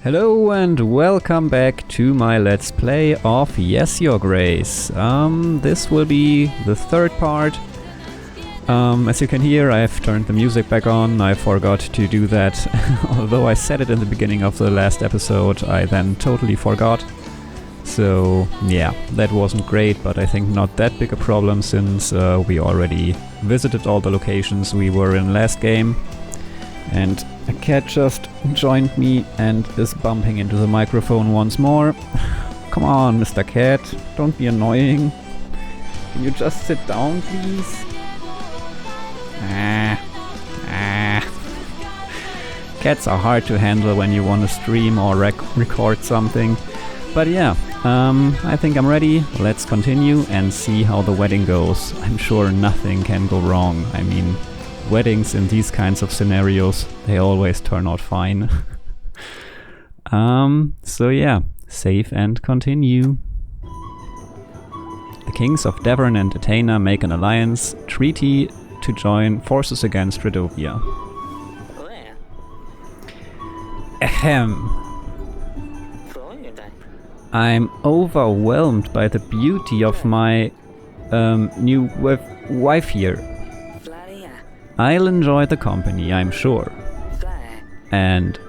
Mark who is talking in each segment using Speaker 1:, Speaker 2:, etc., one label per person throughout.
Speaker 1: Hello and welcome back to my Let's Play of Yes Your Grace. This will be the third part. As you can hear, I've turned the music back on. I forgot to do that. Although I said it in the beginning of the last episode, I then totally forgot. So yeah, that wasn't great, but I think not that big a problem since we already visited all the locations we were in last game. And a cat just joined me and is bumping into the microphone once more. Come on, Mr. Cat, don't be annoying. Can you just sit down, please? Cats are hard to handle when you want to stream or record something. But yeah, I think I'm ready. Let's continue and see how the wedding goes. I'm sure nothing can go wrong. I mean, weddings in these kinds of scenarios, they always turn out fine. So yeah, save and continue. The kings of Devon and Athena make an alliance treaty to join forces against Redovia. Ahem. I'm overwhelmed by the beauty of my new wife here. I'll enjoy the company, I'm sure. And,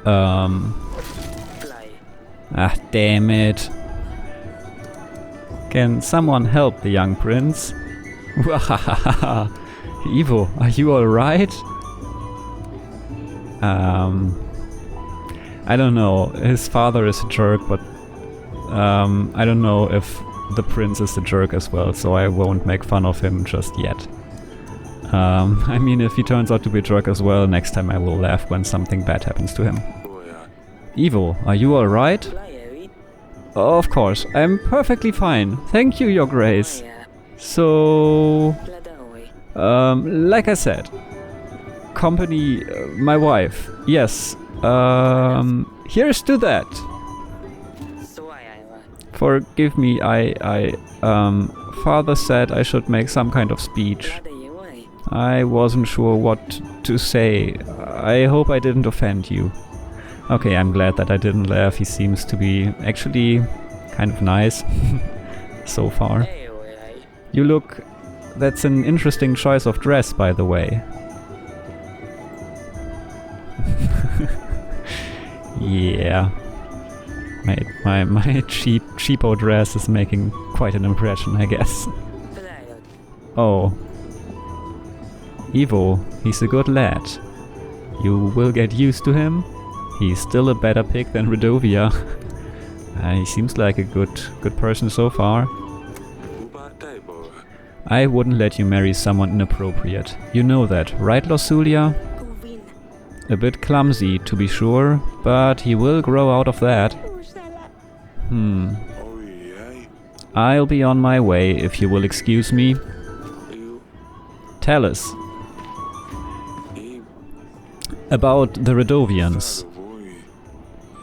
Speaker 1: damn it. Can someone help the young prince? Ivo, are you alright? I don't know. His father is a jerk, but I don't know if the prince is a jerk as well, so I won't make fun of him just yet. I mean, if he turns out to be a jerk as well, next time I will laugh when something bad happens to him. Ivo, are you alright? Oh, of course, I'm perfectly fine. Thank you, Your Grace. So... like I said, company, my wife, yes, here's to that. Forgive me, father said I should make some kind of speech. I wasn't sure what to say. I hope I didn't offend you. Okay, I'm glad that I didn't laugh. He seems to be actually kind of nice so far. You look... That's an interesting choice of dress, by the way. Yeah. My cheapo dress is making quite an impression, I guess. Oh. Ivo, he's a good lad. You will get used to him. He's still a better pick than Redovia. He seems like a good person so far. I wouldn't let you marry someone inappropriate. You know that, right, Losulia? A bit clumsy, to be sure, but he will grow out of that. I'll be on my way, if you will excuse me. Tell us. About the Redovians.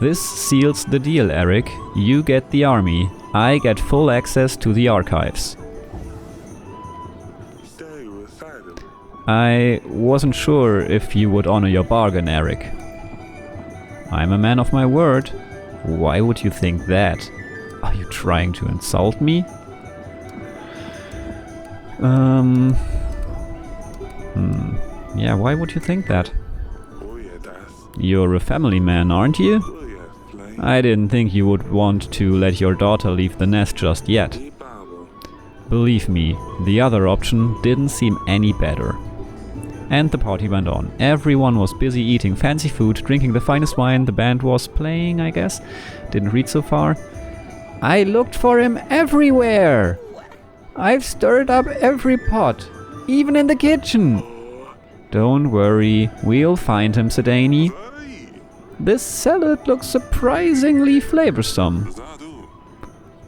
Speaker 1: This seals the deal, Eric. You get the army. I get full access to the archives. I wasn't sure if you would honor your bargain, Eric. I'm a man of my word. Why would you think that? Are you trying to insult me? Yeah, why would you think that? You're a family man, aren't you? I didn't think you would want to let your daughter leave the nest just yet. Believe me, the other option didn't seem any better. And the party went on. Everyone was busy eating fancy food, drinking the finest wine. The band was playing, I guess. Didn't read so far. I looked for him everywhere! I've stirred up every pot, even in the kitchen. Don't worry, we'll find him, Sedani. This salad looks surprisingly flavorsome.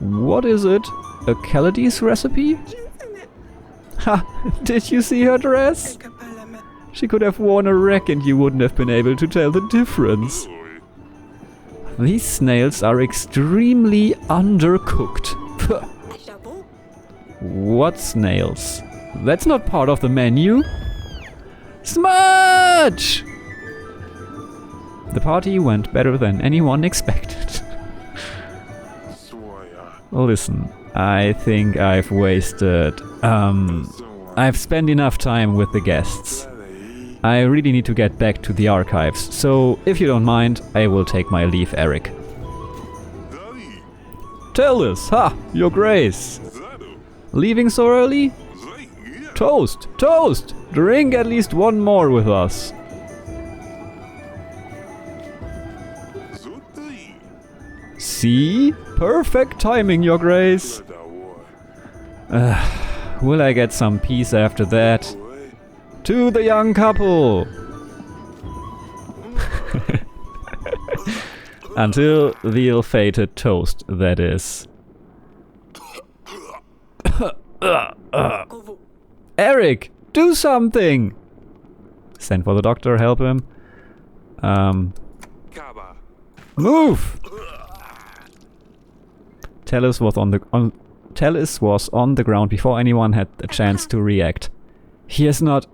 Speaker 1: What is it? A Calades recipe? Ha! Did you see her dress? She could have worn a wreck and you wouldn't have been able to tell the difference. These snails are extremely undercooked. What snails? That's not part of the menu. Smudge! The party went better than anyone expected. Listen, I think I've wasted... I've spent enough time with the guests. I really need to get back to the archives, so if you don't mind, I will take my leave, Eric. Tell us! Ha! Your Grace! Leaving so early? Toast! Toast! Drink at least one more with us. See? Perfect timing, Your Grace. Will I get some peace after that? To the young couple! Until the ill-fated toast, that is. Eric! Do something! Send for the doctor, help him. Move! Talis was on the ground before anyone had a chance to react. He is not...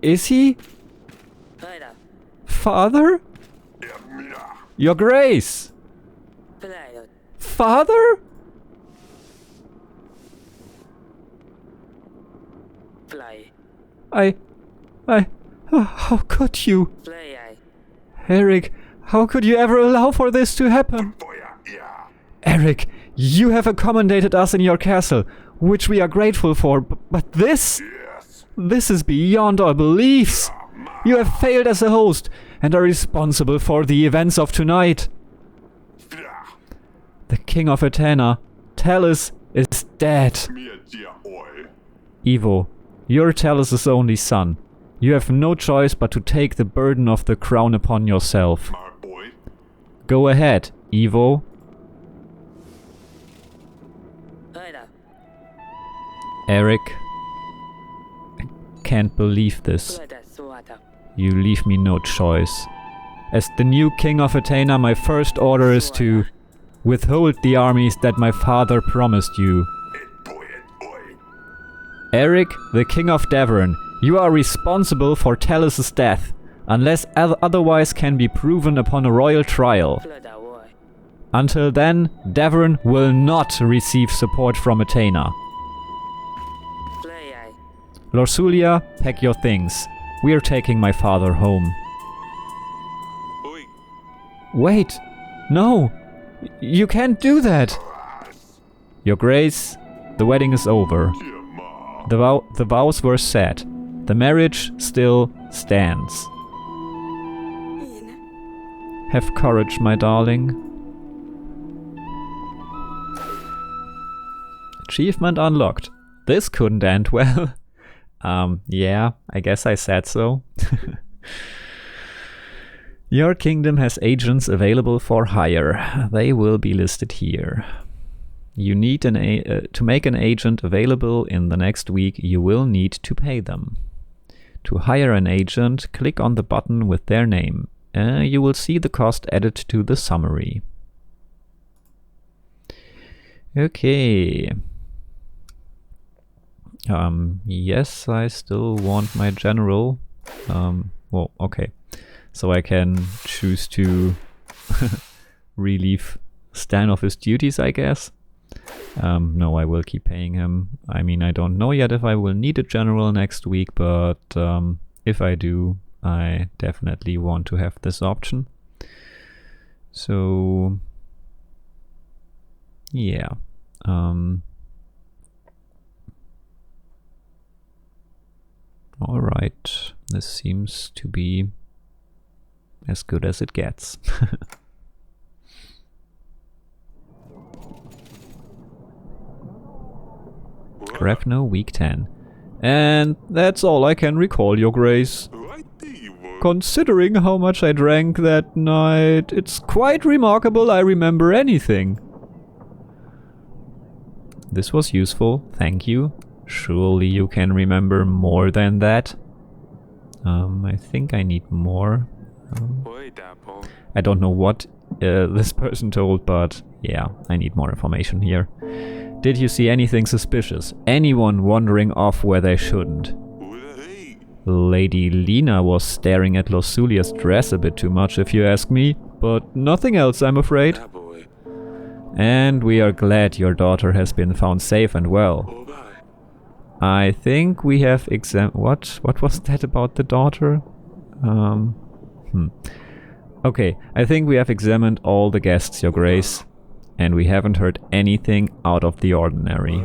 Speaker 1: Is he? Father? Your Grace! Father? How could you? Eric, how could you ever allow for this to happen? Eric, you have accommodated us in your castle, which we are grateful for, but this? This is beyond our beliefs. You have failed as a host and are responsible for the events of tonight. The King of Athena, Talis, is dead. Evo, you're Talis' only son. You have no choice but to take the burden of the crown upon yourself. Go ahead, Evo. Eric, I can't believe this. You leave me no choice. As the new King of Athena, my first order is to withhold the armies that my father promised you. Eric, the King of Davern, you are responsible for Talis' death, unless otherwise can be proven upon a royal trial. Until then, Davern will not receive support from Athena. Lorsulia, pack your things. We are taking my father home. Wait! No! You can't do that! Your Grace, the wedding is over. The vows were set. The marriage still stands. Have courage, my darling. Achievement unlocked. This couldn't end well. Yeah, I guess I said so. Your kingdom has agents available for hire. They will be listed here. You need to make an agent available in the next week, you will need to pay them. To hire an agent, click on the button with their name. You will see the cost added to the summary. Okay. Yes, I still want my general. Well, okay. So I can choose to relieve Stan of his duties, I guess. No, I will keep paying him. I mean, I don't know yet if I will need a general next week, but if I do, I definitely want to have this option. So, yeah. Alright, this seems to be as good as it gets. Grefno, week 10. And that's all I can recall, Your Grace. Considering how much I drank that night, it's quite remarkable I remember anything. This was useful, thank you. Surely you can remember more than that. I think I need more. I don't know what this person told, but yeah, I need more information here. Did you see anything suspicious? Anyone wandering off where they shouldn't? Lady Lena was staring at Losulia's dress a bit too much, if you ask me, but nothing else, I'm afraid. And we are glad your daughter has been found safe and well. I think we have What was that about the daughter? Okay, I think we have examined all the guests, Your Grace, and we haven't heard anything out of the ordinary.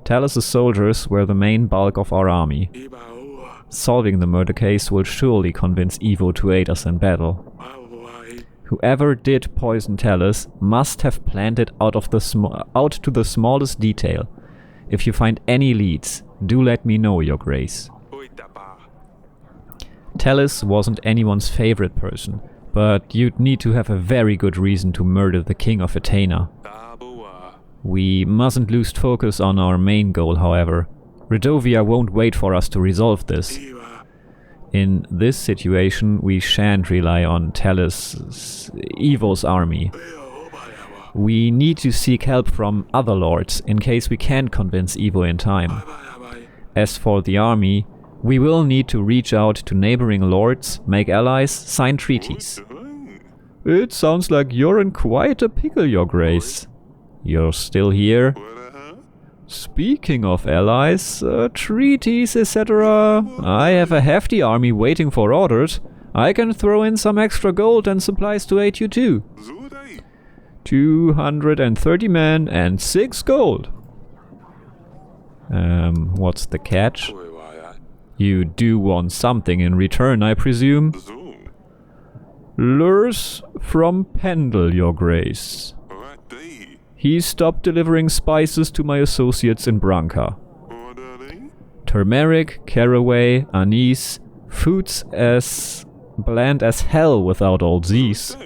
Speaker 1: Talos' soldiers were the main bulk of our army. Solving the murder case will surely convince Evo to aid us in battle. Whoever did poison Talos must have planned it out to the smallest detail. If you find any leads, do let me know, Your Grace. Talos wasn't anyone's favorite person, but you'd need to have a very good reason to murder the King of Athena. We mustn't lose focus on our main goal, however. Redovia won't wait for us to resolve this. In this situation, we shan't rely on Talos' Evo's army. We need to seek help from other lords in case we can't convince Evo in time. As for the army, we will need to reach out to neighboring lords, make allies, sign treaties. It sounds like you're in quite a pickle, Your Grace. You're still here? Speaking of allies, treaties, etc. I have a hefty army waiting for orders. I can throw in some extra gold and supplies to aid you too. 230 men and 6 gold. What's the catch? You do want something in return, I presume? Lurs from Pendle, Your Grace. He stopped delivering spices to my associates in Branca. Turmeric, caraway, anise, foods as bland as hell without all these.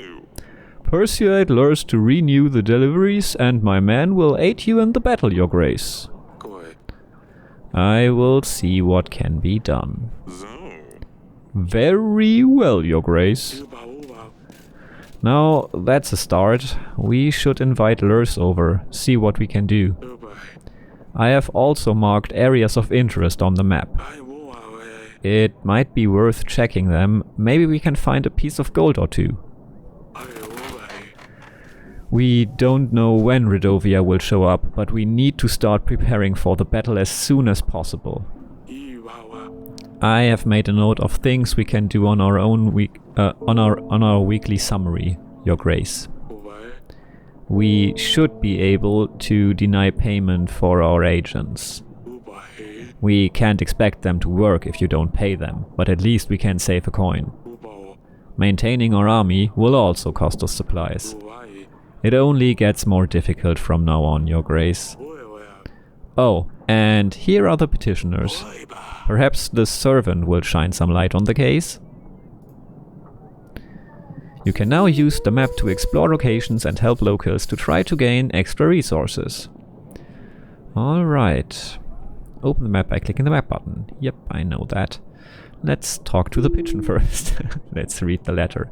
Speaker 1: Persuade Lurs to renew the deliveries and my men will aid you in the battle, Your Grace. I will see what can be done. Very well, Your Grace. Now, that's a start. We should invite Lurs over, see what we can do. I have also marked areas of interest on the map. It might be worth checking them. Maybe we can find a piece of gold or two. We don't know when Redovia will show up, but we need to start preparing for the battle as soon as possible. I have made a note of things we can do on our own on our weekly summary, Your Grace. We should be able to deny payment for our agents. We can't expect them to work if you don't pay them, but at least we can save a coin. Maintaining our army will also cost us supplies. It only gets more difficult from now on, Your Grace. Oh, and here are the petitioners. Perhaps the servant will shine some light on the case. You can now use the map to explore locations and help locals to try to gain extra resources. Alright. Open the map by clicking the map button. Yep, I know that. Let's talk to the pigeon first. Let's read the letter.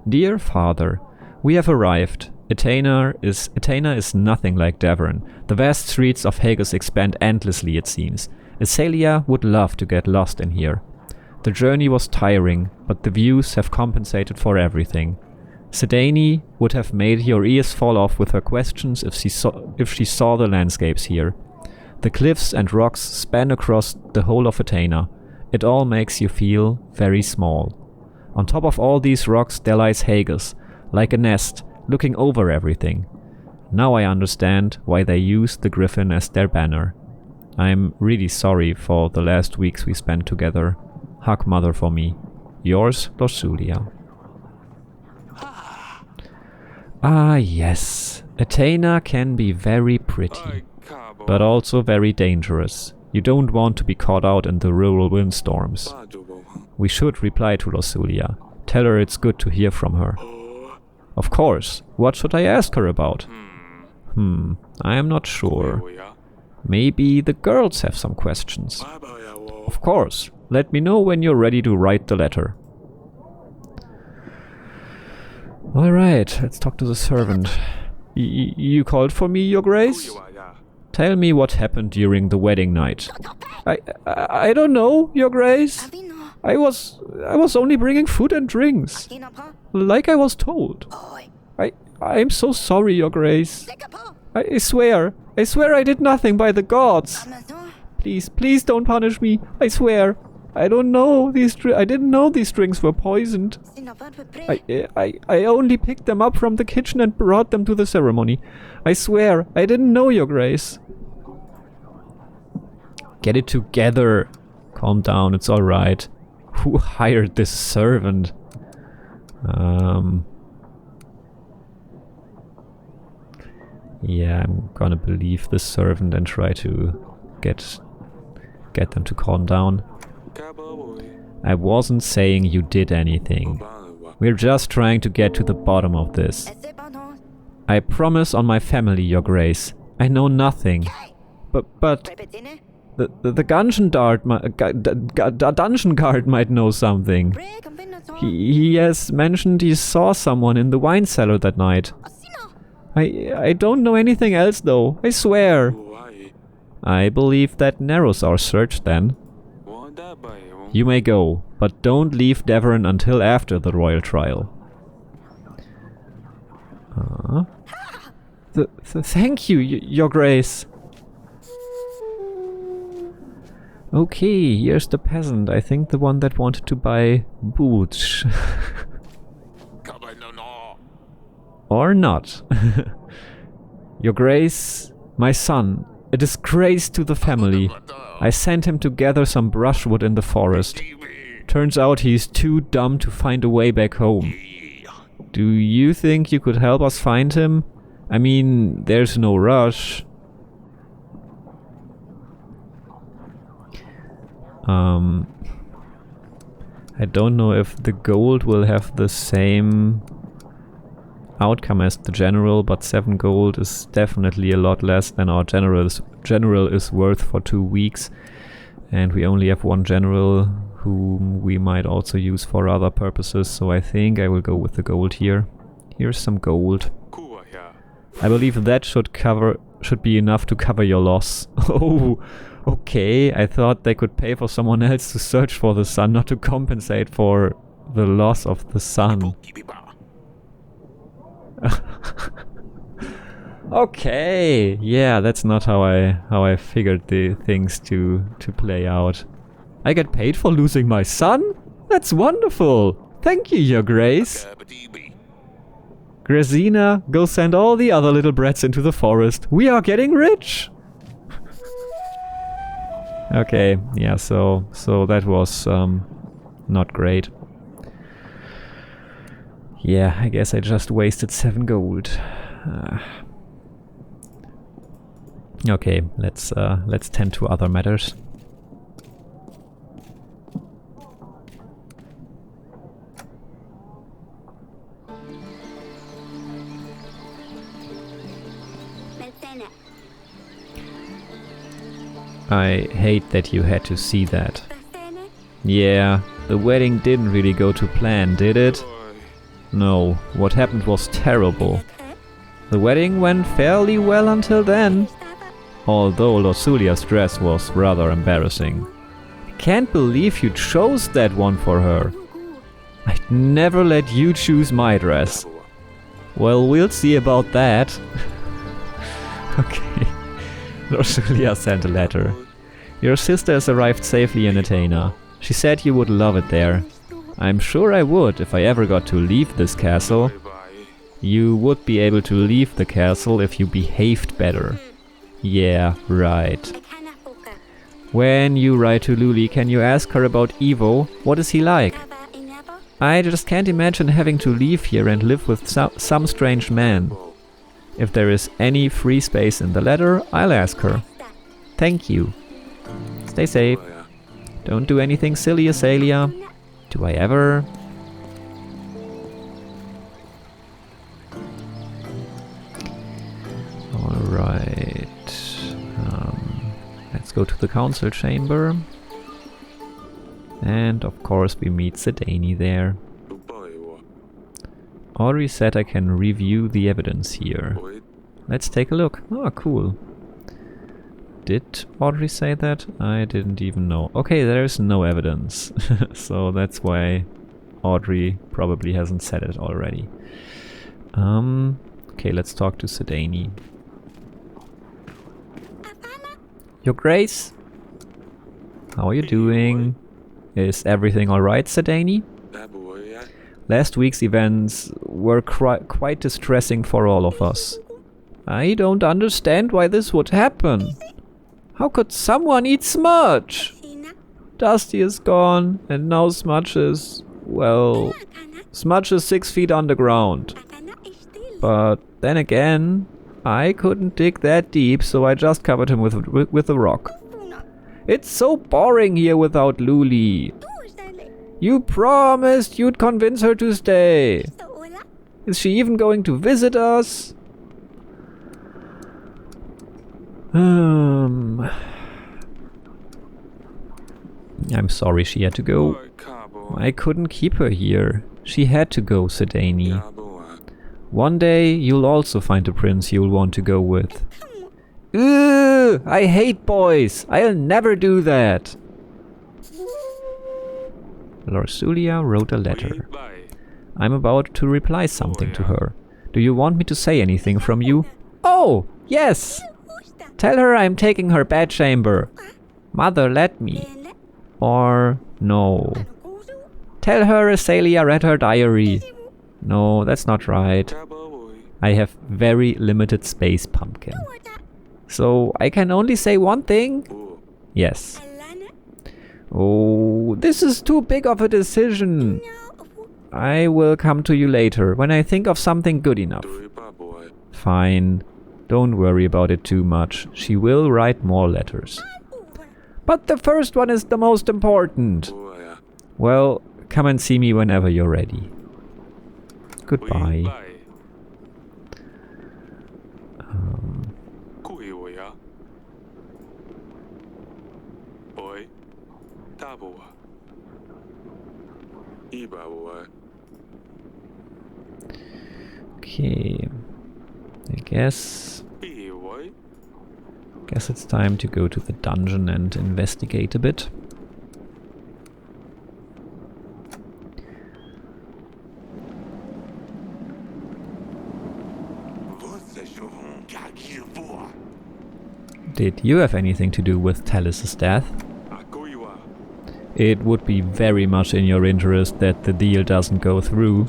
Speaker 1: Dear Father, we have arrived. Athena is nothing like Davern. The vast streets of Hagos expand endlessly, it seems. Acelia would love to get lost in here. The journey was tiring, but the views have compensated for everything. Sedani would have made your ears fall off with her questions if she saw the landscapes here. The cliffs and rocks span across the whole of Athena. It all makes you feel very small. On top of all these rocks there lies Hagos, like a nest, looking over everything. Now I understand why they used the griffin as their banner. I'm really sorry for the last weeks we spent together. Hug Mother for me. Yours, Losulia. Ah yes, Athena can be very pretty, but also very dangerous. You don't want to be caught out in the rural windstorms. We should reply to Losulia. Tell her it's good to hear from her. Of course. What should I ask her about? I am not sure. Maybe the girls have some questions. Of course. Let me know when you're ready to write the letter. Alright, let's talk to the servant. You called for me, Your Grace? Tell me what happened during the wedding night. I don't know, Your Grace. I was only bringing food and drinks, like I was told. I'm so sorry, Your Grace. I swear I did nothing, by the gods. Please don't punish me. I swear. I didn't know these drinks were poisoned. I only picked them up from the kitchen and brought them to the ceremony. I swear, I didn't know, Your Grace. Get it together. Calm down, it's alright. Who hired this servant? Yeah, I'm gonna believe the servant and try to get them to calm down. I wasn't saying you did anything. We're just trying to get to the bottom of this. I promise on my family, Your Grace. I know nothing. But the dungeon guard might know something. He has mentioned he saw someone in the wine cellar that night. I don't know anything else though, I swear. I believe that narrows our search then. You may go, but don't leave Devon until after the royal trial. Thank you, Your Grace. Okay, here's the peasant. I think the one that wanted to buy boots. Or not. Your Grace, my son, a disgrace to the family. I sent him to gather some brushwood in the forest. Turns out he's too dumb to find a way back home. Do you think you could help us find him? I mean, there's no rush. I don't know if the gold will have the same outcome as the general, but 7 gold is definitely a lot less than our general is worth for 2 weeks. And we only have 1 general whom we might also use for other purposes, so I think I will go with the gold here. Here's some gold. I believe that should be enough to cover your loss. Oh, okay. I thought they could pay for someone else to search for the sun, not to compensate for the loss of the sun. Okay, yeah, that's not how I figured the things to play out. I get paid for losing my son? That's wonderful! Thank you, Your Grace! Grazina, go send all the other little brats into the forest. We are getting rich! Okay, yeah, so that was not great. Yeah, I guess I just wasted 7 gold. Okay, let's tend to other matters. I hate that you had to see that. Yeah, the wedding didn't really go to plan, did it? No, what happened was terrible. The wedding went fairly well until then. Although Losulia's dress was rather embarrassing. I can't believe you chose that one for her. I'd never let you choose my dress. Well, we'll see about that. Okay. Losulia sent a letter. Your sister has arrived safely in Athena. She said you would love it there. I'm sure I would if I ever got to leave this castle. You would be able to leave the castle if you behaved better. Yeah, right. When you write to Luli, can you ask her about Ivo? What is he like? I just can't imagine having to leave here and live with some strange man. If there is any free space in the letter, I'll ask her. Thank you. Stay safe. Don't do anything silly, Azalia. Do I ever? Alright. Let's go to the council chamber. And of course we meet Zidane there. Audrey said I can review the evidence here. Let's take a look. Oh, cool. Did Audrey say that? I didn't even know. Okay, there's no evidence. So that's why Audrey probably hasn't said it already. Okay, let's talk to Sedani. Your Grace? How are you doing? Is everything alright, Sedani? Last week's events were quite distressing for all of us. I don't understand why this would happen. How could someone eat Smudge? Dusty is gone, and now Smudge is... well... Smudge is 6 feet underground. But then again, I couldn't dig that deep, so I just covered him with a rock. It's so boring here without Luli. You promised you'd convince her to stay. Is she even going to visit us? I'm sorry she had to go. I couldn't keep her here. She had to go, Sedani. One day you'll also find a prince you'll want to go with. Ugh, I hate boys. I'll never do that. Lorsulia wrote a letter. I'm about to reply something to her. Do you want me to say anything from you? Oh, yes! Tell her I'm taking her bedchamber. Mother, let me. Or no. Tell her Azalia read her diary. No, that's not right. I have very limited space, Pumpkin. So I can only say one thing? Yes. Oh, this is too big of a decision. I will come to you later, when I think of something good enough. Fine. Don't worry about it too much. She will write more letters. But the first one is the most important. Well, come and see me whenever you're ready. Goodbye. Okay. I guess it's time to go to the dungeon and investigate a bit. Did you have anything to do with Talus' death? It would be very much in your interest that the deal doesn't go through.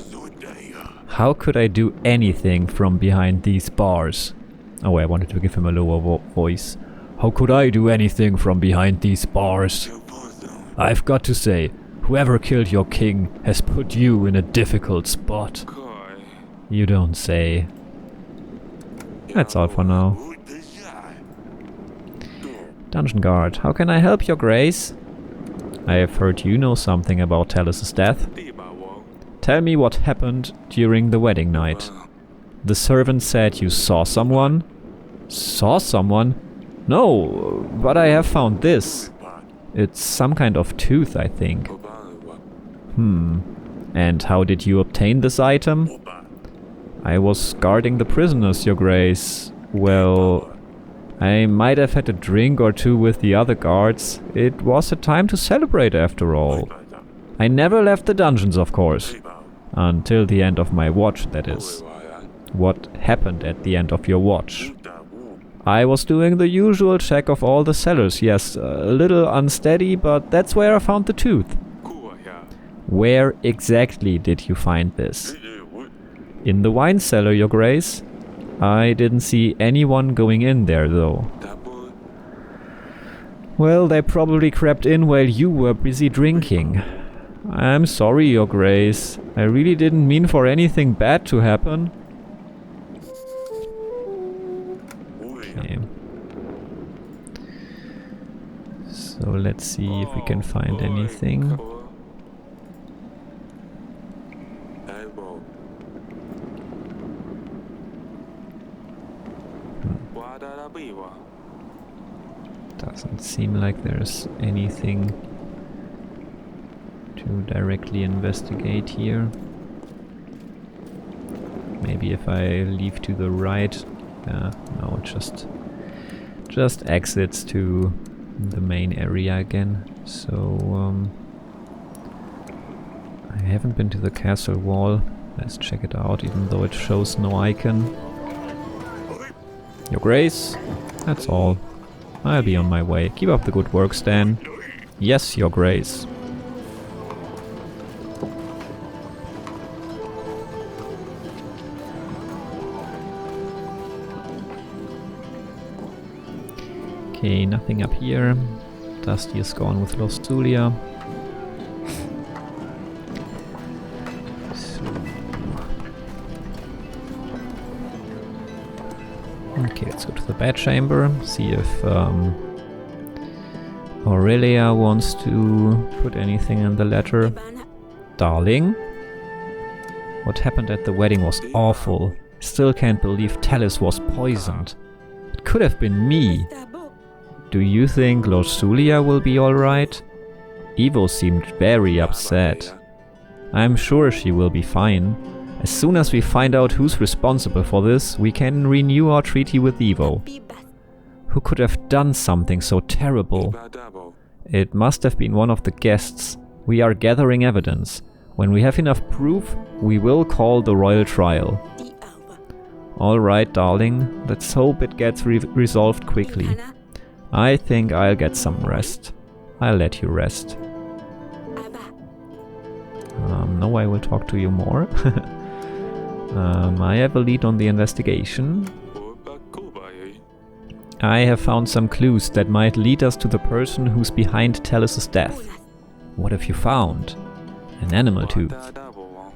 Speaker 1: How could I do anything from behind these bars? Oh, I wanted to give him a lower voice. How could I do anything from behind these bars? I've got to say, whoever killed your king has put you in a difficult spot. You don't say. That's all for now. Dungeon guard, how can I help your grace? I have heard you know something about Talus' death. Tell me what happened during the wedding night. The servant said you saw someone? Saw someone? No, but I have found this. It's some kind of tooth, I think. And how did you obtain this item? I was guarding the prisoners, your grace. Well, I might have had a drink or two with the other guards. It was a time to celebrate after all. I never left the dungeons, of course. Until the end of my watch, that is. What happened at the end of your watch? I was doing the usual check of all the cellars, yes, a little unsteady, but that's where I found the tooth. Where exactly did you find this? In the wine cellar, your grace. I didn't see anyone going in there, though. Well, they probably crept in while you were busy drinking. I'm sorry, your grace. I really didn't mean for anything bad to happen. Okay. So let's see if we can find anything. Doesn't seem like there's anything to directly investigate here. Maybe if I leave to the right. No, just just exits to the main area again. So, I haven't been to the castle wall. Let's check it out, even though it shows no icon. Your Grace, that's all. I'll be on my way. Keep up the good work, Stan. Yes, Your Grace. Okay, nothing up here. Dusty is gone with Lostulia. Okay, let's go to the bedchamber, see if Aurelia wants to put anything in the letter. Darling? What happened at the wedding was awful. Still can't believe Talis was poisoned. It could have been me. Do you think Lostulia will be alright? Evo seemed very upset. I'm sure she will be fine. As soon as we find out who's responsible for this, we can renew our treaty with Evo. Who could have done something so terrible? It must have been one of the guests. We are gathering evidence. When we have enough proof, we will call the royal trial. Alright, darling. Let's hope it gets resolved quickly. I think I'll get some rest. I'll let you rest. No, I will talk to you more. I have a lead on the investigation. I have found some clues that might lead us to the person who's behind Talis' death. What have you found? An animal tooth.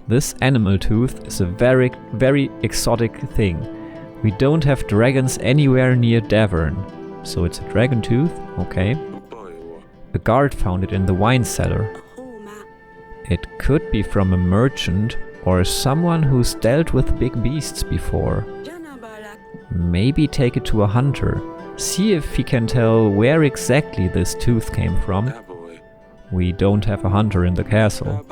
Speaker 1: This animal tooth is a very, very exotic thing. We don't have dragons anywhere near Davern. So it's a dragon tooth? Okay. A guard found it in the wine cellar. It could be from a merchant or someone who's dealt with big beasts before. Maybe take it to a hunter. See if he can tell where exactly this tooth came from. We don't have a hunter in the castle.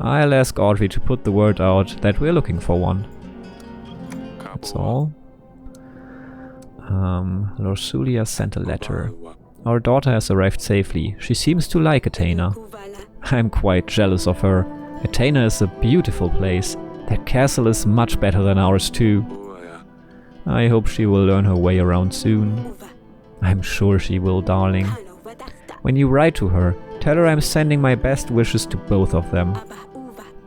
Speaker 1: I'll ask Audrey to put the word out that we're looking for one. That's all. Lorsulia sent a letter. Our daughter has arrived safely. She seems to like Athena. I'm quite jealous of her. Athena is a beautiful place. That castle is much better than ours too. I hope she will learn her way around soon. I'm sure she will, darling. When you write to her, tell her I'm sending my best wishes to both of them.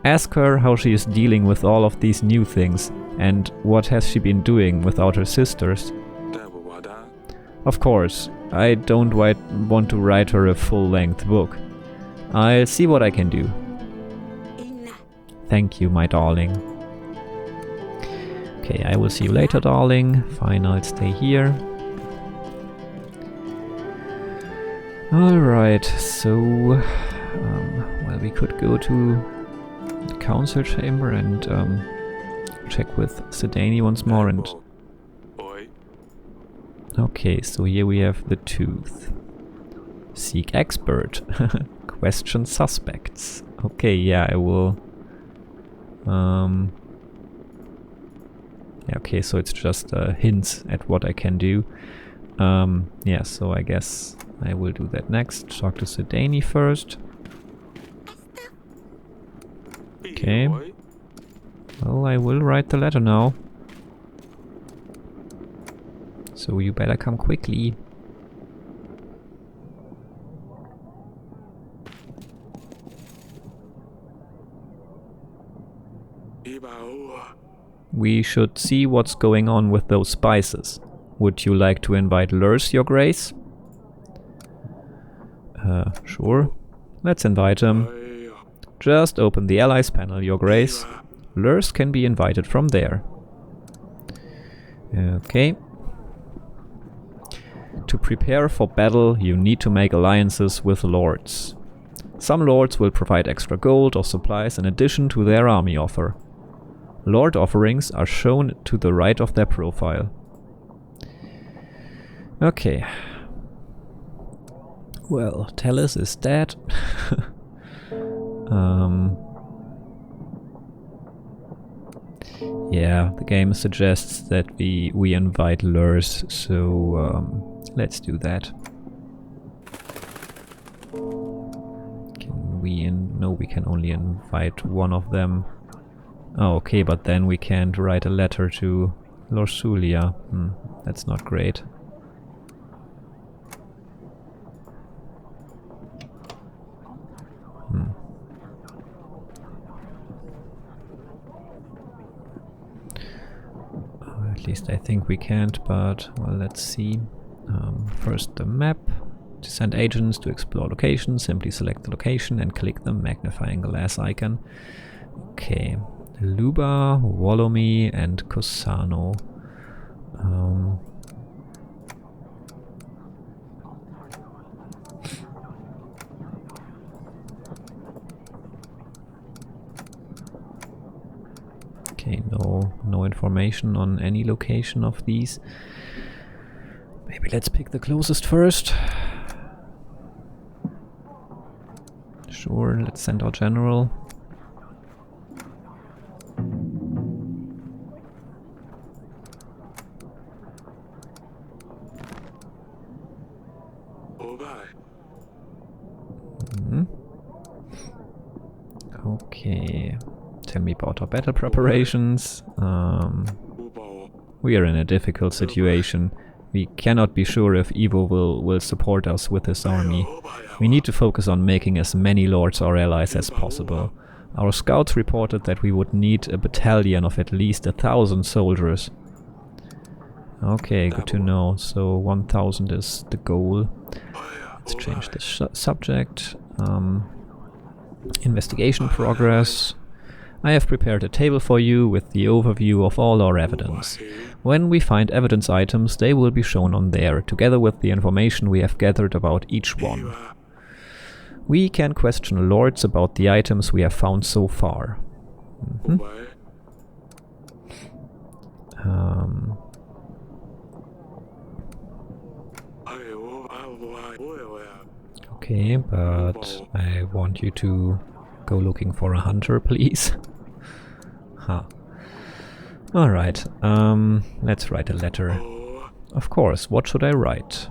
Speaker 1: Ask her how she is dealing with all of these new things and what has she been doing without her sisters. Of course, I don't want to write her a full-length book. I'll see what I can do. Thank you, my darling. Okay, I will see you later, darling. Fine, I'll stay here. Alright, so... well, we could go to the council chamber and check with Sedani once more and... Okay, so here we have the tooth. Seek expert. Question suspects. Okay, yeah, I will... yeah, okay, so it's just hints at what I can do. Yeah, so I guess I will do that next. Talk to Sedani first. Okay. Well, I will write the letter now. So you better come quickly. We should see what's going on with those spices. Would you like to invite Lurs, Your Grace? Sure. Let's invite him. Just open the Allies panel, Your Grace. Lurs can be invited from there. Okay. To prepare for battle, you need to make alliances with lords. Some lords will provide extra gold or supplies in addition to their army offer. Lord offerings are shown to the right of their profile. Okay. Well, Talis is dead. Yeah, the game suggests that we invite lures, so let's do that. Can we no, we can only invite one of them. Oh, okay, but then we can't write a letter to Lorsulia. That's not great. At least I think we can't, but well, let's see. First the map. To send agents to explore locations, simply select the location and click the magnifying glass icon. Okay. Luba, Wolomi and Cosano. Okay, no information on any location of these. Maybe let's pick the closest first. Sure, let's send our general. Okay, tell me about our battle preparations. We are in a difficult situation. We cannot be sure if Evo will support us with his army. We need to focus on making as many lords our allies as possible. Our scouts reported that we would need a battalion of at least 1,000 soldiers. Okay, good to know. So 1,000 is the goal. Let's change the subject. Investigation progress. I have prepared a table for you with the overview of all our evidence. When we find evidence items, they will be shown on there, together with the information we have gathered about each one. We can question lords about the items we have found so far. Okay, but I want you to go looking for a hunter, please. Huh. Alright, let's write a letter. Of course, what should I write?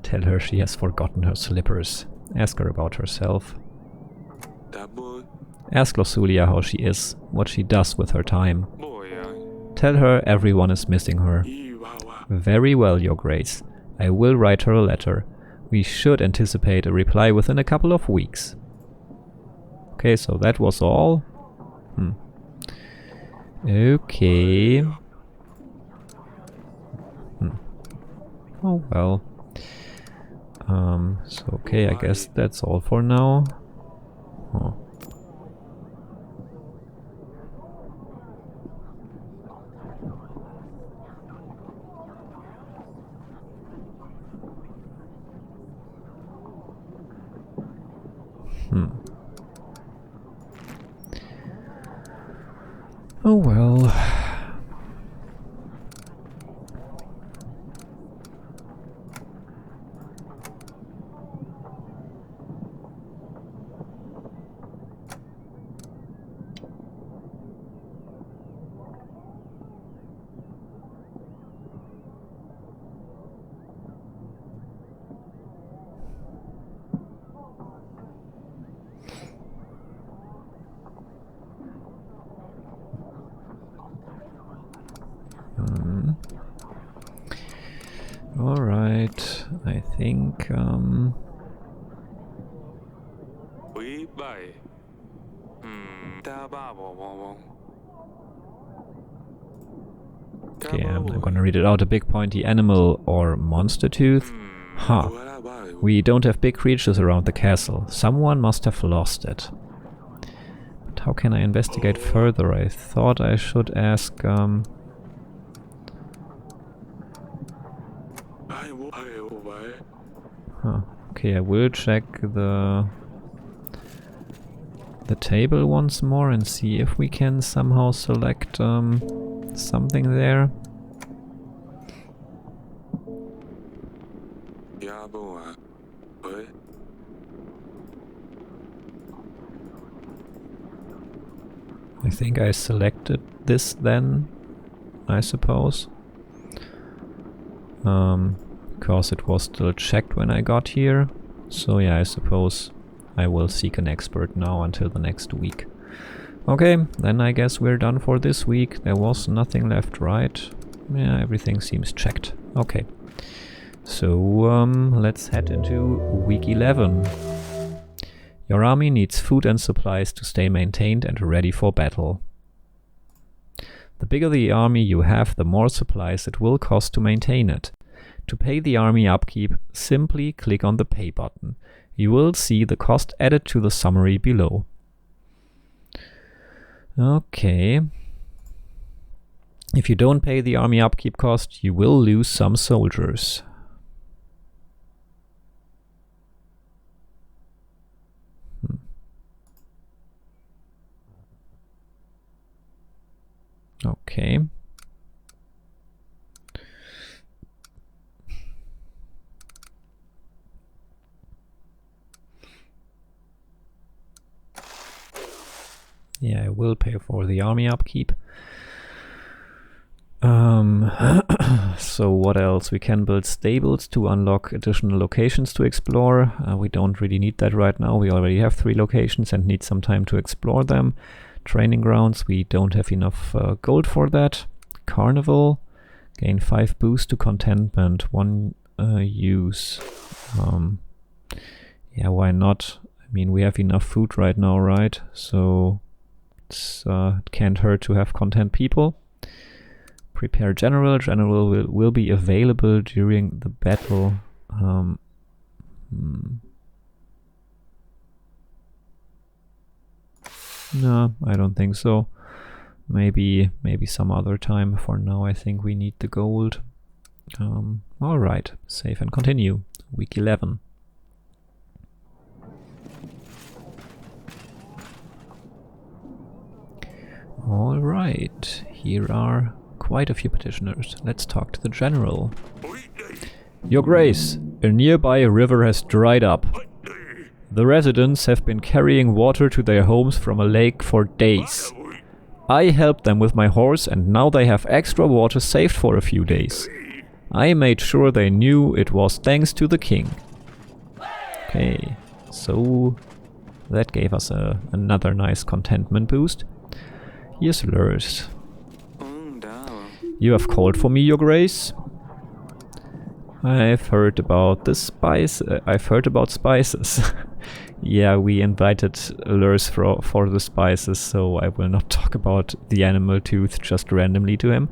Speaker 1: Tell her she has forgotten her slippers. Ask her about herself. Ask Lorsulia how she is, what she does with her time. Tell her everyone is missing her. Very well, Your Grace. I will write her a letter. We should anticipate a reply within a couple of weeks. Okay, so that was all. Okay. Oh well. So okay, I guess that's all for now. Oh. Oh well. Alright, I think okay, I'm gonna read it out. A big pointy animal or monster tooth? Huh. We don't have big creatures around the castle. Someone must have lost it. But how can I investigate further? I thought I should ask Huh. Okay, I will check the table once more and see if we can somehow select something there. think I selected this then, I suppose. Because it was still checked when I got here. So yeah, I suppose I will seek an expert now until the next week. Okay, then I guess we're done for this week. There was nothing left, right? Yeah, everything seems checked. Okay. So, let's head into week 11. Your army needs food and supplies to stay maintained and ready for battle. The bigger the army you have, the more supplies it will cost to maintain it. To pay the army upkeep, simply click on the Pay button. You will see the cost added to the summary below. Okay. If you don't pay the army upkeep cost, you will lose some soldiers. Okay. Yeah, I will pay for the army upkeep. So what else? We can build stables to unlock additional locations to explore. We don't really need that right now. We already have 3 locations and need some time to explore them. Training grounds, we don't have enough gold for that. Carnival, gain 5 boost to contentment, 1 use. Yeah, why not? I mean, we have enough food right now, right? So it can't hurt to have content people. Prepare general. General will be available during the battle. No, I don't think so. Maybe some other time. For now, I think we need the gold. Alright, save and continue. Week 11. Alright, here are quite a few petitioners. Let's talk to the general. Your Grace, a nearby river has dried up. The residents have been carrying water to their homes from a lake for days. I helped them with my horse and now they have extra water saved for a few days. I made sure they knew it was thanks to the king. Okay, so that gave us another nice contentment boost. Here's lures. You have called for me, Your Grace? I've heard about the spice. I've heard about spices. Yeah, we invited lures for the spices, so I will not talk about the animal tooth just randomly to him.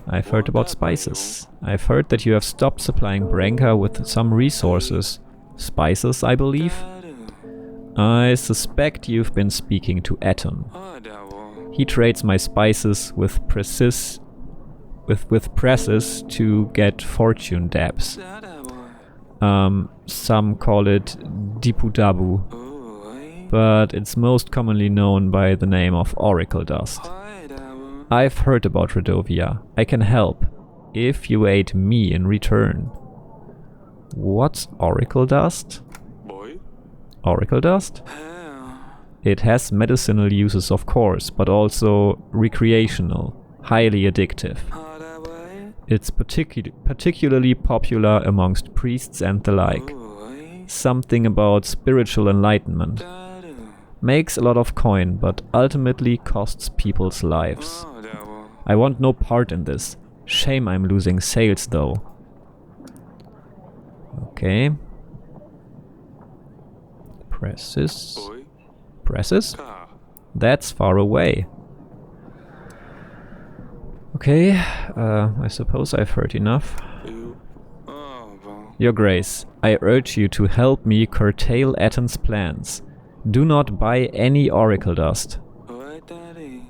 Speaker 1: I've heard about spices. I've heard that you have stopped supplying Branka with some resources. Spices, I believe? I suspect you've been speaking to Eton. He trades my spices with presses to get fortune dabs. Some call it Dipu-Dabu, but it's most commonly known by the name of Oracle Dust. I've heard about Redovia. I can help, if you aid me in return. What's Oracle Dust? Oracle Dust? It has medicinal uses, of course, but also recreational, highly addictive. It's particularly popular amongst priests and the like. Something about spiritual enlightenment. Makes a lot of coin, but ultimately costs people's lives. I want no part in this. Shame I'm losing sales though. Okay. Presses. Presses? That's far away. Okay, I suppose I've heard enough. Your Grace, I urge you to help me curtail Eton's plans. Do not buy any Oracle Dust.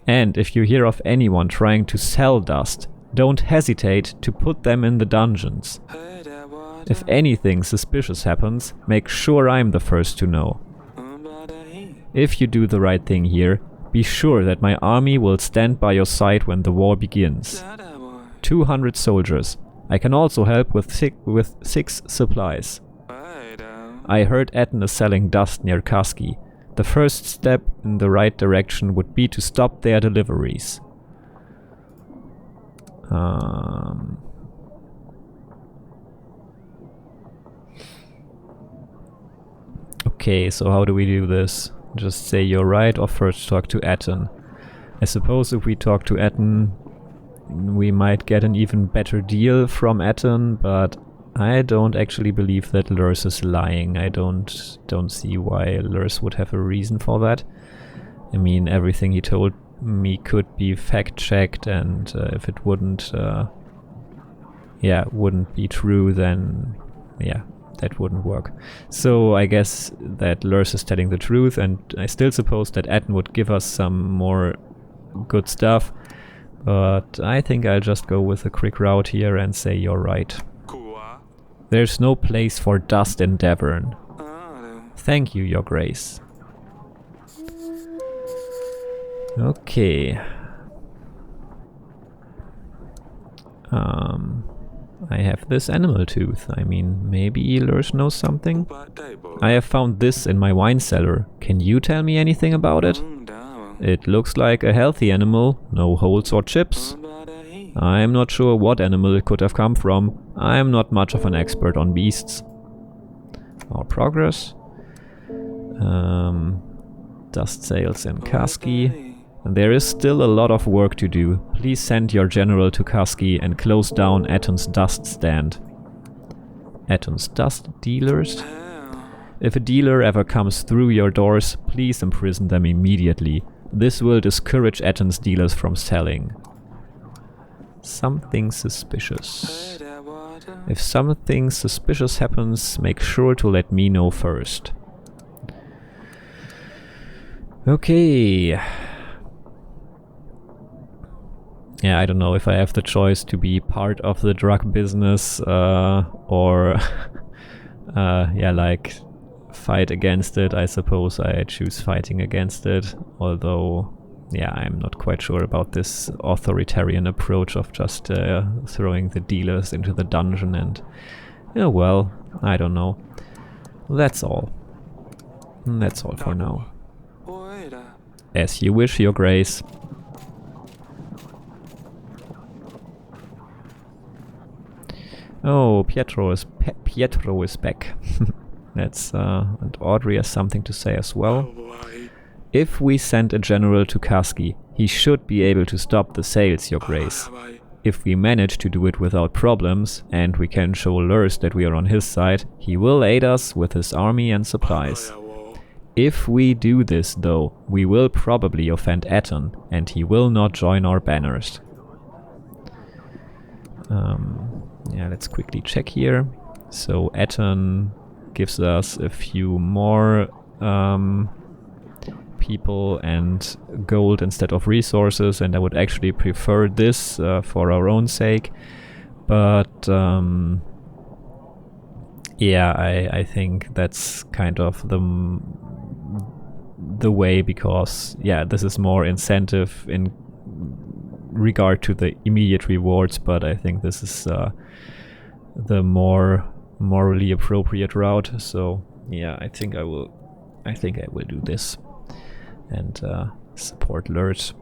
Speaker 1: And if you hear of anyone trying to sell dust, don't hesitate to put them in the dungeons. If anything suspicious happens, make sure I'm the first to know. If you do the right thing here, be sure that my army will stand by your side when the war begins. 200 soldiers. I can also help with 6 supplies. I heard Eton is selling dust near Kaski. The first step in the right direction would be to stop their deliveries. Okay, so how do we do this? Just say you're right or first talk to Atten? I suppose if we talk to Atten, we might get an even better deal from Atten, but I don't actually believe that Lurs is lying. I don't see why Lurs would have a reason for that. I mean, everything he told me could be fact-checked, and if it wouldn't be true, then yeah, that wouldn't work. So I guess that Lurs is telling the truth, and I still suppose that Atten would give us some more good stuff, but I think I'll just go with a quick route here and say you're right. There's no place for dust in Davern. Thank you, Your Grace. Okay. I have this animal tooth. I mean, maybe Lurs knows something? I have found this in my wine cellar. Can you tell me anything about it? It looks like a healthy animal, no holes or chips. I'm not sure what animal it could have come from. I'm not much of an expert on beasts. Our progress. Dust sails in Kaski. There is still a lot of work to do. Please send your general to Kaski and close down Atten's dust stand. Atten's dust dealers? If a dealer ever comes through your doors, please imprison them immediately. This will discourage Atten's dealers from selling. Something suspicious. If something suspicious happens, make sure to let me know first. Okay. Yeah, I don't know if I have the choice to be part of the drug business or yeah, like fight against it. I suppose I choose fighting against it, although yeah, I'm not quite sure about this authoritarian approach of just throwing the dealers into the dungeon and yeah, well, I don't know. That's all. That's all for now. As you wish, Your Grace. Oh, Pietro is back. That's and Audrey has something to say as well. If we send a general to Kaski, he should be able to stop the sales, Your Grace. If we manage to do it without problems, and we can show Lurs that we are on his side, he will aid us with his army and supplies. If we do this, though, we will probably offend Atten, and he will not join our banners. Yeah, let's quickly check here. So Atten gives us a few more people and gold instead of resources, and I would actually prefer this for our own sake. But yeah, I think that's kind of the way, because yeah, this is more incentive in regard to the immediate rewards, but I think this is the more morally appropriate route. So yeah, I think I will do this and support Lurs.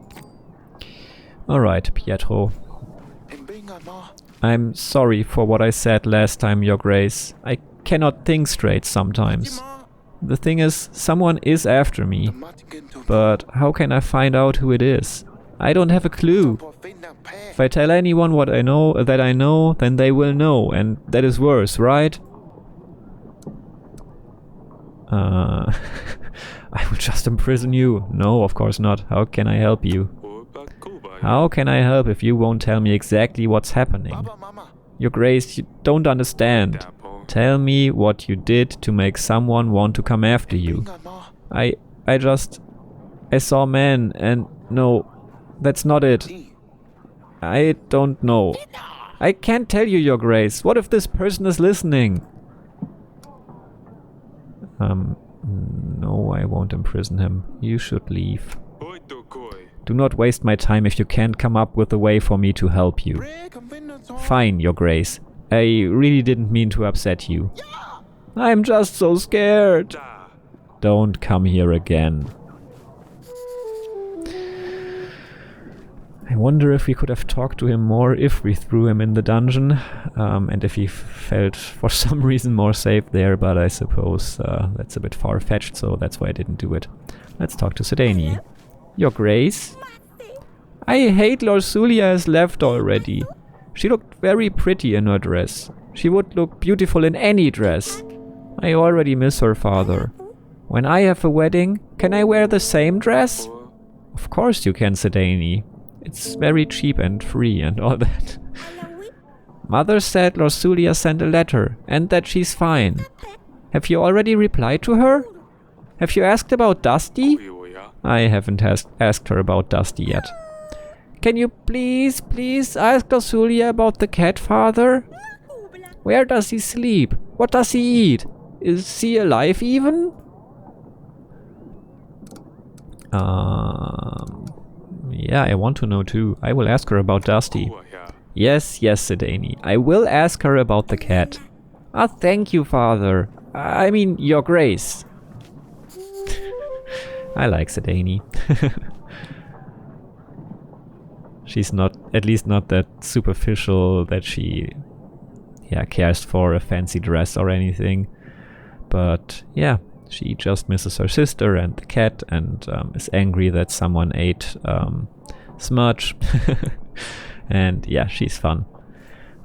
Speaker 1: Alright, Pietro. I'm sorry for what I said last time, Your Grace. I cannot think straight sometimes. The thing is, someone is after me, but how can I find out who it is? I don't have a clue. If I tell anyone what I know, then they will know, and that is worse, right? I will just imprison you. No, of course not. How can I help you? How can I help if you won't tell me exactly what's happening? Your Grace, you don't understand. Tell me what you did to make someone want to come after you. I saw men and no, that's not it. I don't know. I can't tell you, Your Grace. What if this person is listening? No, I won't imprison him. You should leave. Do not waste my time if you can't come up with a way for me to help you. Fine, Your Grace. I really didn't mean to upset you. I'm just so scared. Don't come here again. I wonder if we could have talked to him more if we threw him in the dungeon, and if he felt for some reason more safe there, but I suppose that's a bit far-fetched, so that's why I didn't do it. Let's talk to Sedani. Your Grace? I hate Lorsulia has left already. She looked very pretty in her dress. She would look beautiful in any dress. I already miss her father. When I have a wedding, can I wear the same dress? Of course you can, Sedani. It's very cheap and free and all that. Mother said Lorsulia sent a letter and that she's fine. Have you already replied to her? Have you asked about Dusty? I haven't asked her about Dusty yet. Can you please ask Lorsulia about the cat, Father? Where does he sleep? What does he eat? Is he alive even? Yeah, I want to know too. I will ask her about Dusty. Yes, Sedani. I will ask her about the cat. Ah, thank you, Father. I mean, Your Grace. I like Sedani. She's not, at least not that superficial that she, cares for a fancy dress or anything. But, yeah. She just misses her sister and the cat and is angry that someone ate Smudge. And yeah, she's fun.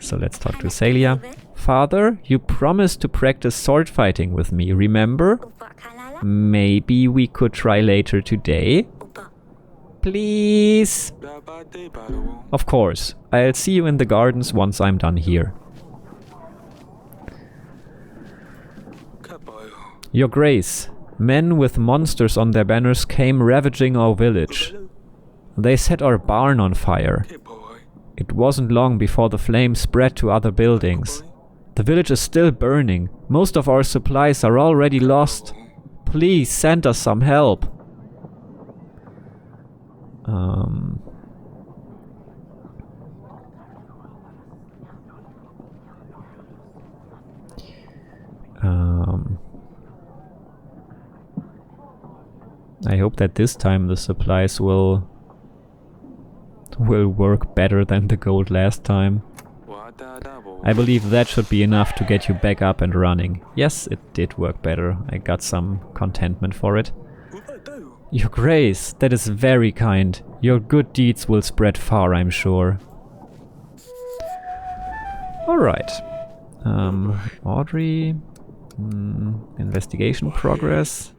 Speaker 1: So let's talk to Celia. Father, you promised to practice sword fighting with me, remember? Maybe we could try later today? Please? Of course. I'll see you in the gardens once I'm done here. Your Grace, men with monsters on their banners came ravaging our village. They set our barn on fire. It wasn't long before the flames spread to other buildings. The village is still burning. Most of our supplies are already lost. Please send us some help. I hope that this time the supplies will work better than the gold last time. I believe that should be enough to get you back up and running. Yes, it did work better. I got some contentment for it. Your Grace, that is very kind. Your good deeds will spread far, I'm sure. Alright. Audrey. Investigation progress.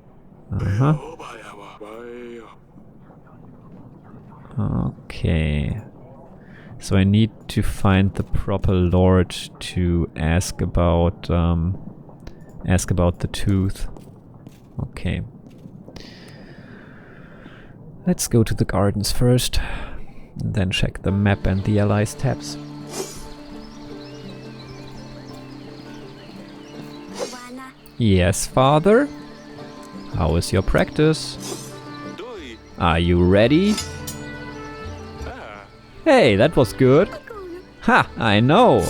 Speaker 1: Okay. So I need to find the proper lord to ask about the tooth. Okay. Let's go to the gardens first, and then check the map and the allies tabs. Yes, Father? How is your practice? Are you ready? Hey, that was good. Ha, I know.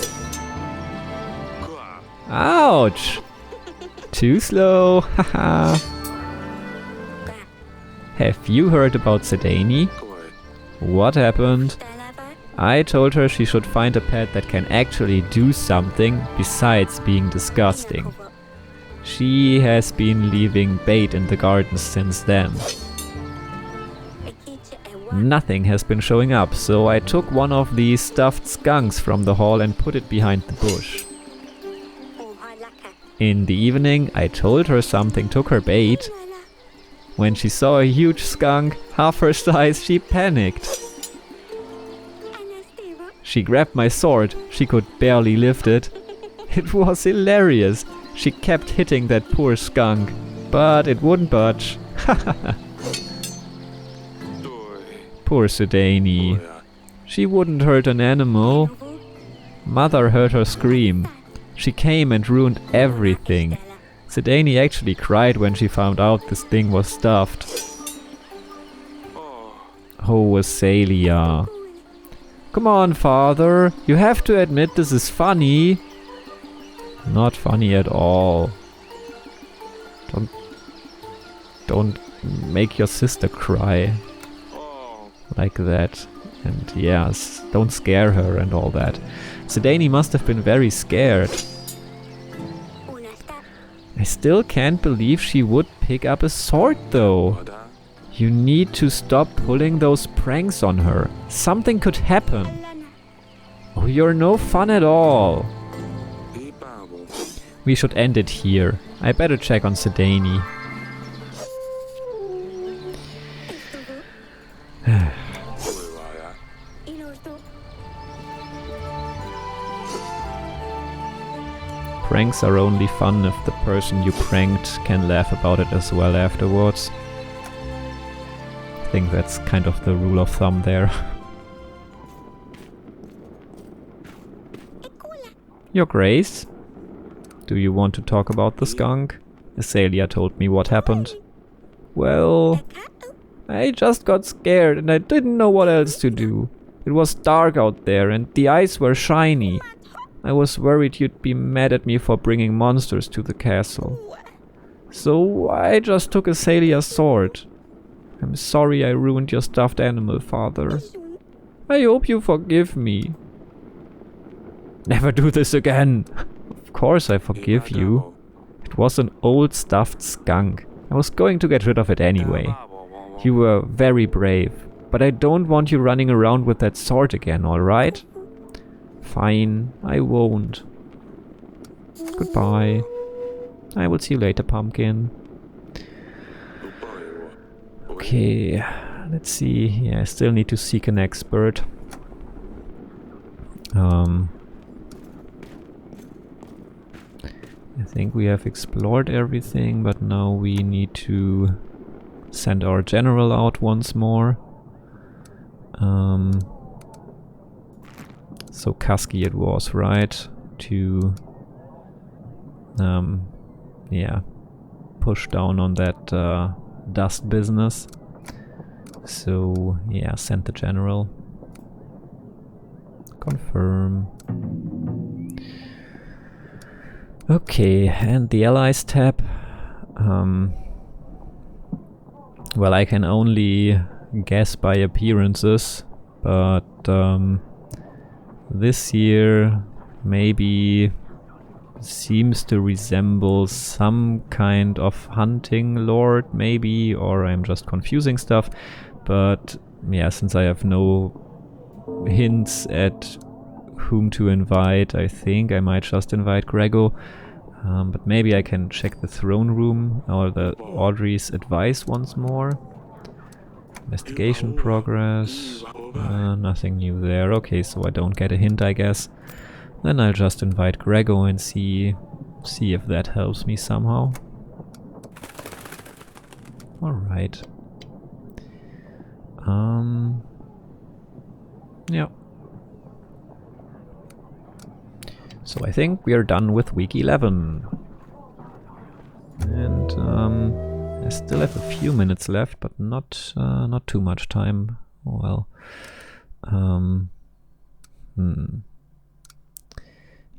Speaker 1: Ouch. Too slow. Haha. Have you heard about Sedani? What happened? I told her she should find a pet that can actually do something besides being disgusting. She has been leaving bait in the gardens since then. Nothing has been showing up, so I took one of these stuffed skunks from the hall and put it behind the bush. In the evening, I told her something took her bait. When she saw a huge skunk, half her size, she panicked. She grabbed my sword, she could barely lift it. It was hilarious. She kept hitting that poor skunk, but it wouldn't budge. Poor Sedani. She wouldn't hurt an animal. Mother heard her scream. She came and ruined everything. Sedani actually cried when she found out this thing was stuffed. Oh, Celia. Come on, Father. You have to admit this is funny. Not funny at all. don't make your sister cry like that. And yes, don't scare her and all that. Sedani must have been very scared. I still can't believe she would pick up a sword though. You need to stop pulling those pranks on her. Something could happen. Oh, you're no fun at all. We should end it here. I better check on Sedani. Pranks are only fun if the person you pranked can laugh about it as well afterwards. I think that's kind of the rule of thumb there. Your Grace? Do you want to talk about the skunk? Azalea told me what happened. Well, I just got scared and I didn't know what else to do. It was dark out there and the eyes were shiny. I was worried you'd be mad at me for bringing monsters to the castle. So I just took Azalea's sword. I'm sorry I ruined your stuffed animal, Father. I hope you forgive me. Never do this again. Of course I forgive you. It was an old stuffed skunk. I was going to get rid of it anyway. You were very brave, but I don't want you running around with that sword again, alright? Fine, I won't. Goodbye. I will see you later, Pumpkin. Okay, let's see. Yeah, I still need to seek an expert. I think we have explored everything, but now we need to send our general out once more. So Kaski it was, right? To yeah, push down on that dust business. So yeah, send the general. Confirm. Okay, and the allies tab. Well, I can only guess by appearances, but this year maybe seems to resemble some kind of hunting lord, maybe, or I'm just confusing stuff. But yeah, since I have no hints at whom to invite, I think I might just invite Grego. But maybe I can check the throne room or the Audrey's advice once more. Investigation progress. Nothing new there. Okay, so I don't get a hint, I guess. Then I'll just invite Grego and see if that helps me somehow. Alright. Yeah. So I think we are done with week 11. And I still have a few minutes left, but not too much time. Well,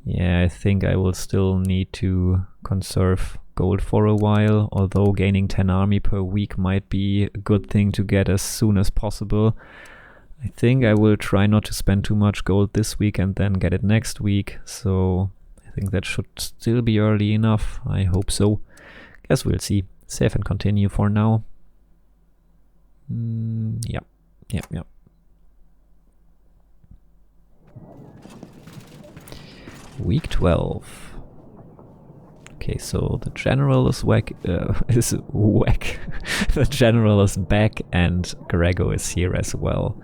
Speaker 1: yeah, I think I will still need to conserve gold for a while, although gaining 10 army per week might be a good thing to get as soon as possible. I think I will try not to spend too much gold this week and then get it next week, so I think that should still be early enough. I hope so. Guess we'll see. Save and continue for now. Yep. Week 12. Okay, so the general is whack. The general is back, and Grego is here as well.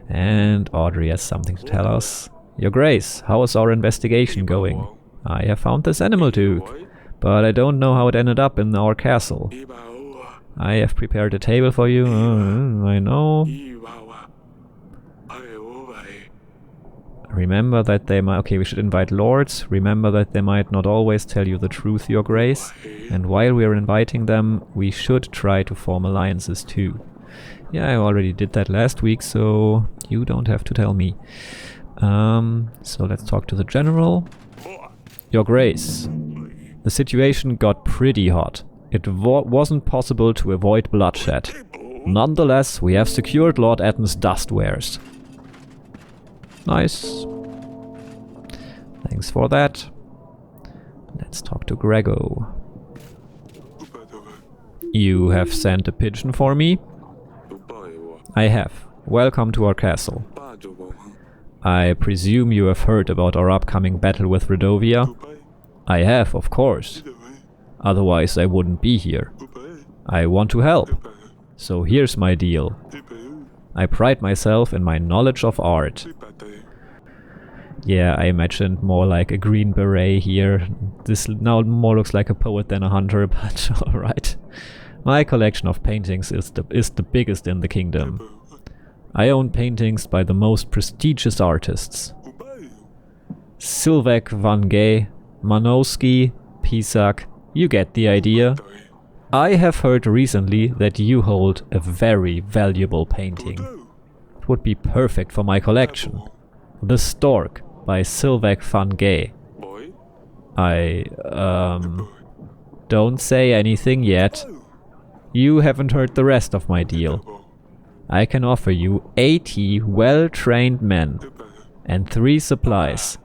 Speaker 1: And Audrey has something to tell us. Your Grace, how is our investigation going? I have found this animal tooth, but I don't know how it ended up in our castle. I have prepared a table for you. I know. Remember that they might... Okay, we should invite lords. Remember that they might not always tell you the truth, Your Grace. And while we are inviting them, we should try to form alliances too. Yeah, I already did that last week, so you don't have to tell me. So let's talk to the general. Your Grace, the situation got pretty hot. It wasn't possible to avoid bloodshed. Nonetheless, we have secured Lord Etten's dust wares. Nice. Thanks for that. Let's talk to Grego. You have sent a pigeon for me? I have. Welcome to our castle. I presume you have heard about our upcoming battle with Redovia? I have, of course. Otherwise I wouldn't be here. I want to help. So here's my deal. I pride myself in my knowledge of art. Yeah, I imagined more like a green beret here. This now more looks like a poet than a hunter, but alright. My collection of paintings is the biggest in the kingdom. I own paintings by the most prestigious artists. Sylvek van Gogh, Manowski, Pisak, you get the idea. I have heard recently that you hold a very valuable painting. It would be perfect for my collection. The Stork by Sylvek van Gogh. Don't say anything yet. You haven't heard the rest of my deal. I can offer you 80 well-trained men and 3 supplies.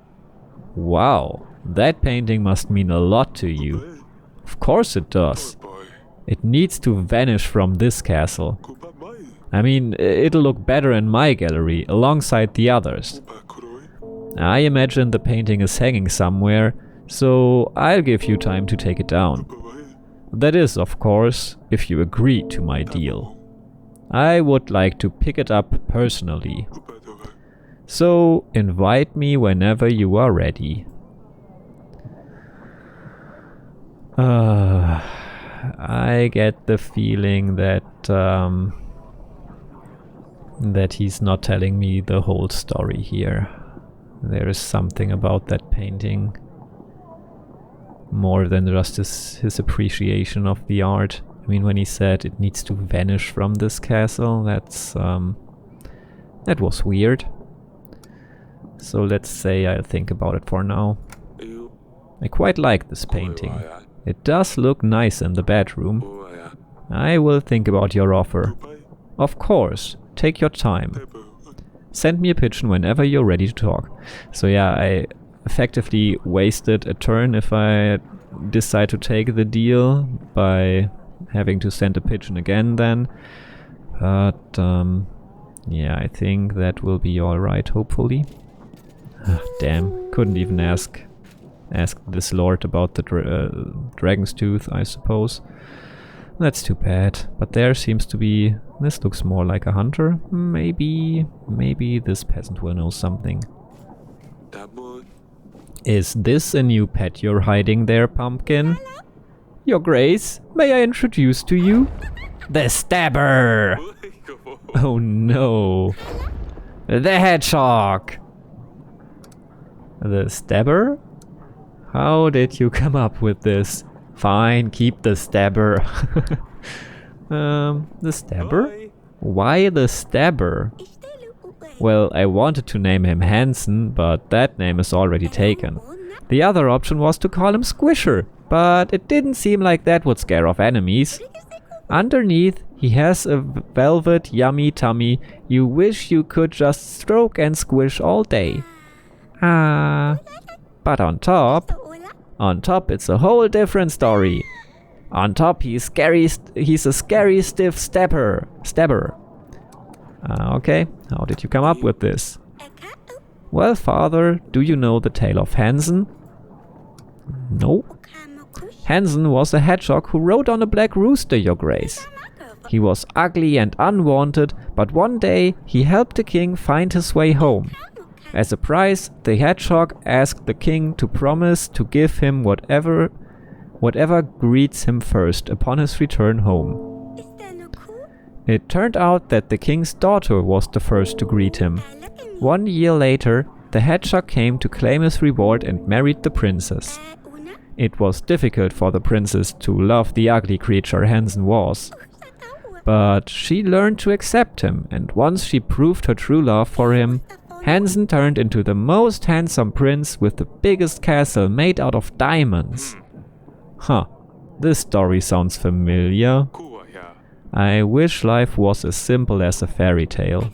Speaker 1: Wow, that painting must mean a lot to you. Of course it does. It needs to vanish from this castle. I mean, it'll look better in my gallery alongside the others. I imagine the painting is hanging somewhere, so I'll give you time to take it down. That is, of course, if you agree to my deal. I would like to pick it up personally. So invite me whenever you are ready. I get the feeling that that he's not telling me the whole story here. There is something about that painting more than just his appreciation of the art. I mean, when he said it needs to vanish from this castle, that's that was weird. So let's say I'll think about it for now. I quite like this painting. It does look nice in the bedroom. I will think about your offer. Of course, take your time. Send me a pigeon whenever you're ready to talk. So yeah, I effectively wasted a turn if I decide to take the deal by having to send a pigeon again then. But yeah, I think that will be alright, hopefully. Damn, couldn't even ask this lord about the dragon's tooth, I suppose. That's too bad. But there seems to be... This looks more like a hunter. Maybe this peasant will know something. Is this a new pet you're hiding there, pumpkin? Your Grace, may I introduce to you? The Stabber! Oh no. The Hedgehog! The Stabber? How did you come up with this? Fine, keep the Stabber. The Stabber? Why the Stabber? Well, I wanted to name him Hansen, but that name is already taken. The other option was to call him Squisher, but it didn't seem like that would scare off enemies. Underneath, he has a velvet yummy tummy you wish you could just stroke and squish all day. Ah, but on top it's a whole different story. On top he's a scary stiff stabber. Okay, how did you come up with this? Well, father, do you know the tale of Hansen? No. Hansen was a hedgehog who rode on a black rooster, your grace. He was ugly and unwanted, but one day he helped the king find his way home. As a prize, the hedgehog asked the king to promise to give him whatever greets him first upon his return home. It turned out that the king's daughter was the first to greet him. 1 year later, the hedgehog came to claim his reward and married the princess. It was difficult for the princess to love the ugly creature Hansen was. But she learned to accept him, and once she proved her true love for him, Hansen turned into the most handsome prince with the biggest castle made out of diamonds. Huh, This story sounds familiar. I wish life was as simple as a fairy tale.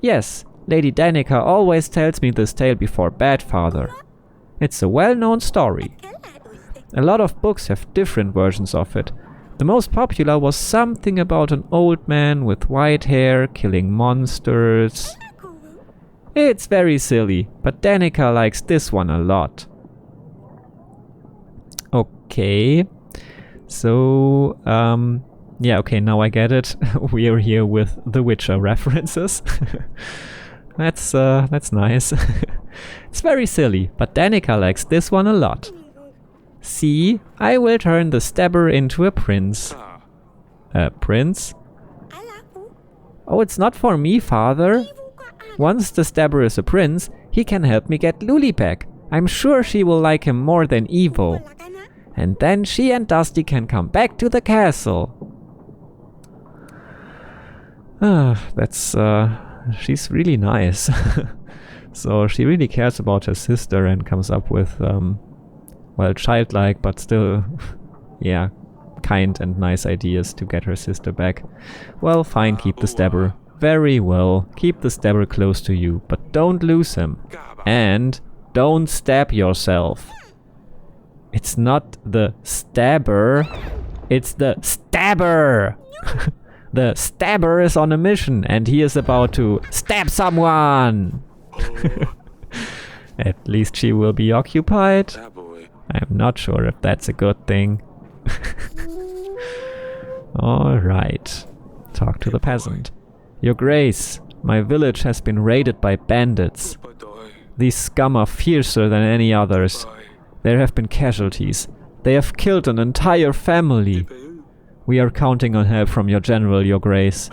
Speaker 1: Yes, Lady Danica always tells me this tale before bed, Father. It's a well-known story. A lot of books have different versions of it. The most popular was something about an old man with white hair killing monsters. It's very silly, but Danica likes this one a lot. Okay. So, yeah, okay, now I get it. We're here with The Witcher references. That's nice. It's very silly, but Danica likes this one a lot. See, I will turn the stabber into a prince. A prince? Oh, it's not for me, Father. Once the stabber is a prince, he can help me get Luli back. I'm sure she will like him more than Ivo. And then she and Dusty can come back to the castle. She's really nice. So she really cares about her sister and comes up with, well, childlike, but still, yeah, kind and nice ideas to get her sister back. Well, fine, keep the stabber. Very well, keep the stabber close to you, but don't lose him. And don't stab yourself. It's not the stabber, it's the stabber! The stabber is on a mission and he is about to stab someone! At least she will be occupied. I'm not sure if that's a good thing. Alright. Talk to the peasant. Your Grace, my village has been raided by bandits. These scum are fiercer than any others. There have been casualties. They have killed an entire family. We are counting on help from your general, Your Grace.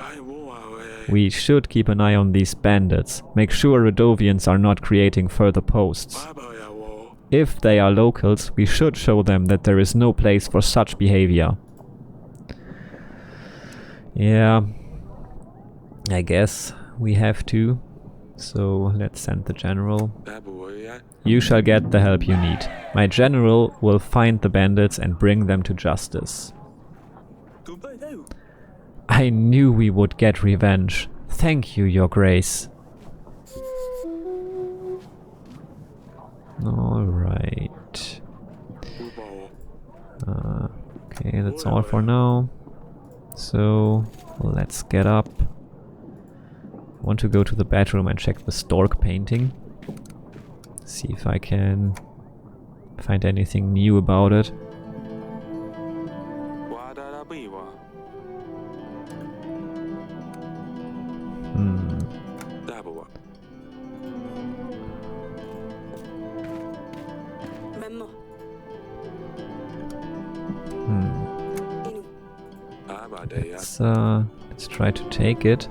Speaker 1: We should keep an eye on these bandits. Make sure Radovians are not creating further posts. If they are locals, we should show them that there is no place for such behavior. Yeah, I guess we have to. So let's send the general. You shall get the help you need. My general will find the bandits and bring them to justice. I knew we would get revenge. Thank you, Your Grace. Alright. Okay, that's all for now. So, let's get up. I want to go to the bedroom and check the stork painting. See if I can find anything new about it. Let's try to take it.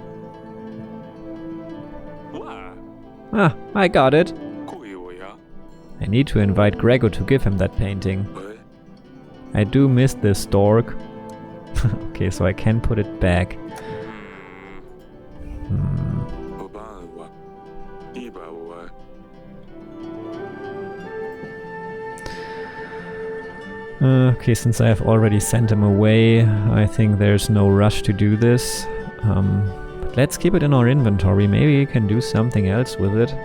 Speaker 1: Ah, I got it. I need to invite Gregor to give him that painting. I do miss this stork. Okay, so I can put it back. Okay, since I have already sent him away, I think there's no rush to do this. But let's keep it in our inventory. Maybe we can do something else with it.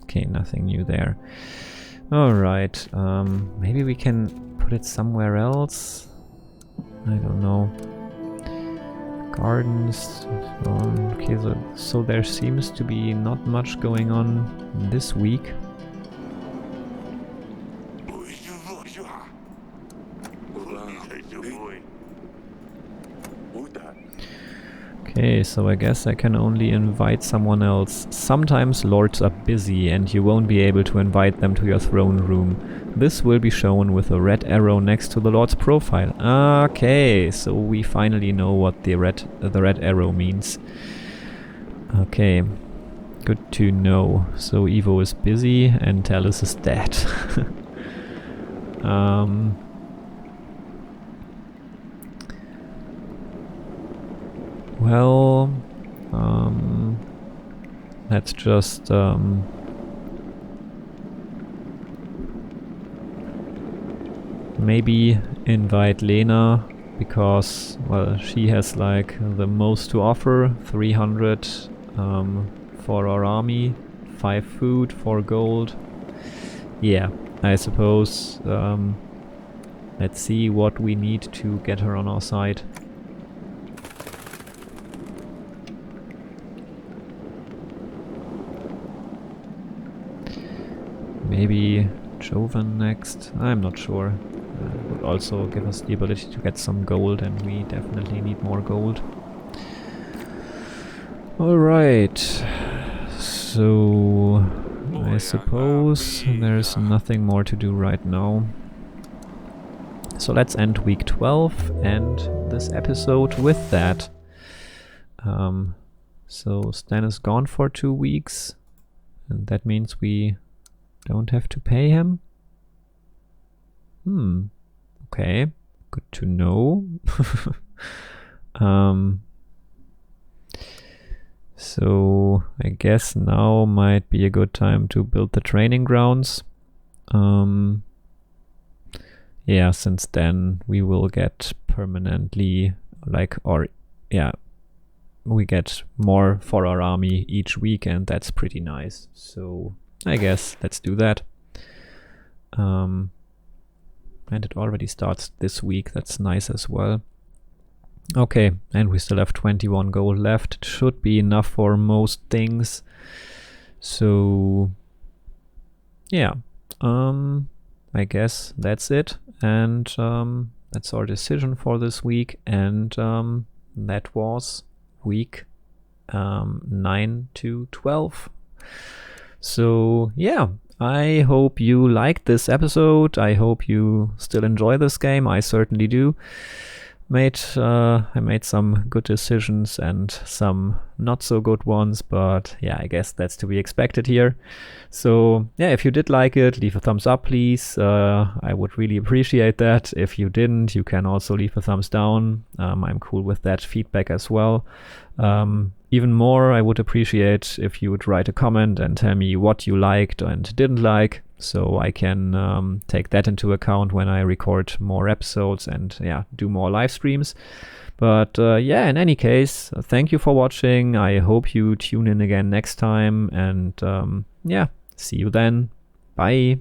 Speaker 1: Okay, nothing new there. Alright, maybe we can put it somewhere else? I don't know. Gardens. Okay, so there seems to be not much going on this week. Okay, so I guess I can only invite someone else. Sometimes lords are busy and you won't be able to invite them to your throne room. This will be shown with a red arrow next to the lord's profile. Okay, so we finally know what the red arrow means. Okay, good to know. So Ivo is busy and Talus is dead. Well, Let's just maybe invite Lena, because, well, she has like the most to offer. 300 for our army, 5 food, 4 gold. Yeah, I suppose let's see what we need to get her on our side. Maybe Jovan next? I'm not sure. Would also give us the ability to get some gold, and we definitely need more gold. Alright, so I suppose there's nothing more to do right now. So let's end week 12 and this episode with that. So Stan is gone for 2 weeks, and that means we don't have to pay him. Okay, good to know. So I guess now might be a good time to build the training grounds. Yeah, since then we will get permanently, we get more for our army each week, and that's pretty nice. So I guess let's do that. And it already starts this week, that's nice as well. Okay, and we still have 21 gold left. It should be enough for most things. So yeah, I guess that's it. And that's our decision for this week. And that was week 9 to 12. So yeah, I hope you liked this episode. I hope you still enjoy this game. I certainly do. I made some good decisions and some not so good ones, but yeah, I guess that's to be expected here. So yeah, if you did like it, leave a thumbs up, please. I would really appreciate that. If you didn't, you can also leave a thumbs down. I'm cool with that feedback as well. Even more, I would appreciate if you would write a comment and tell me what you liked and didn't like, so I can take that into account when I record more episodes and yeah, do more live streams. But yeah, in any case, thank you for watching. I hope you tune in again next time, and yeah, see you then. Bye.